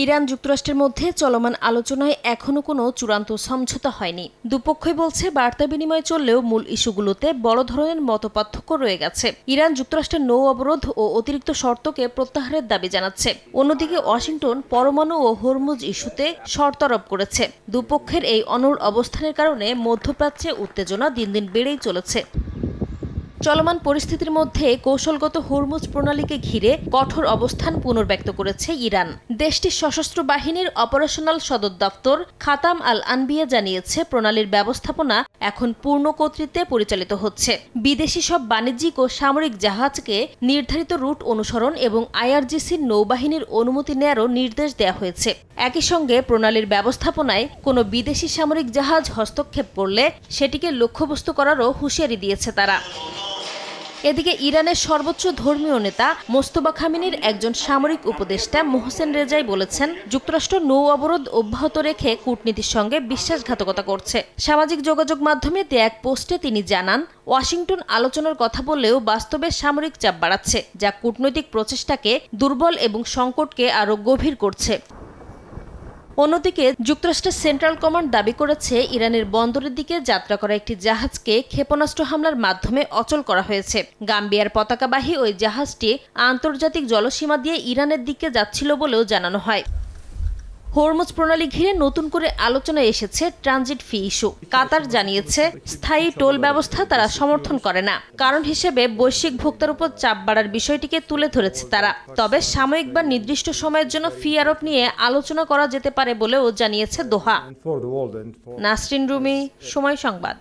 Iran যুক্তরাষ্ট্রের মধ্যে চলমান আলোচনায় এখনো কোনো চূড়ান্ত সমঝোতা হয়নি। দুপক্ষই বলছে বার্তা বিনিময় চললেও মূল ইস্যুগুলোতে বড় ধরনের মতপার্থক্য রয়ে গেছে। ইরান যুক্তরাষ্ট্রের নৌ অবরোধ ও অতিরিক্ত শর্তকে প্রত্যাহারের দাবি জানাচ্ছে। অন্যদিকে ওয়াশিংটন পরমাণু ও হরমুজ ইস্যুতে শর্ত আরোপ করেছে। দুপক্ষের এই অনড় অবস্থানের কারণে মধ্যপ্রাচ্যে উত্তেজনা দিন দিন বেড়েই চলেছে। চলমান পরিস্থিতির মধ্যে কৌশলগত হরমুজ প্রণালীকে ঘিরে কঠোর অবস্থান পুনর্ব্যক্ত করেছে ইরান। দেশটির সশস্ত্র বাহিনীর অপারেশনাল সদর দপ্তর খাতাম আল আনবিয়া জানিয়েছে, প্রণালীর ব্যবস্থাপনা এখন পূর্ণ কর্তৃত্বে পরিচালিত হচ্ছে। বিদেশি সব বাণিজ্যিক ও সামরিক জাহাজকে নির্ধারিত রুট অনুসরণ এবং আইআরজিসির নৌবাহিনীর অনুমতি নেয়ারও নির্দেশ দেওয়া হয়েছে। একই সঙ্গে প্রণালীর ব্যবস্থাপনায় কোনো বিদেশি সামরিক জাহাজ হস্তক্ষেপ করলে সেটিকে লক্ষ্যবস্তু করারও হুঁশিয়ারি দিয়েছে তারা। এদিকে ইরানের সর্বোচ্চ ধর্মীয় নেতা মোস্তফা খামেনির একজন সামরিক উপদেষ্টা মোহসেন রেজাই বলেছেন, যুক্তরাষ্ট্র নৌ অবরোধ অব্যাহত রেখে কূটনীতির সঙ্গে বিশ্বাসঘাতকতা করছে। সামাজিক যোগাযোগ মাধ্যমে দেয়া এক পোস্টে তিনি জানান, ওয়াশিংটন আলোচনার কথা বললেও বাস্তবে সামরিক চাপ বাড়াচ্ছে, যা কূটনৈতিক প্রচেষ্টাকে দুর্বল এবং সংকটকে আরও গভীর করছে। অন্যদিকে যুক্তরাষ্ট্রের সেন্ট্রাল কমান্ড দাবি করেছে, ইরানের বন্দরের দিকে যাত্রা করা একটি জাহাজকে ক্ষেপণাস্ত্র হামলার মাধ্যমে অচল করা হয়েছে। গাম্বিয়ার পতাকাবাহী ওই জাহাজটি আন্তর্জাতিক জলসীমা দিয়ে ইরানের দিকে যাচ্ছিল বলেও জানানো হয়। হরমুজ প্রণালী ঘিরে নতুন করে আলোচনায় এসেছে ট্রানজিট ফি ইস্যু। কাতার জানিয়েছে, স্থায়ী টোল ব্যবস্থা তারা সমর্থন করে না। কারণ হিসেবে বৈশ্বিক ভোক্তার উপর চাপ বাড়ার বিষয়টিকে তুলে ধরেছে তারা। তবে সাময়িক বা নির্দিষ্ট সময়ের জন্য ফি আরোপ নিয়ে আলোচনা করা যেতে পারে বলেও জানিয়েছে দোহা। নাসরিন রুমি, সময় সংবাদ।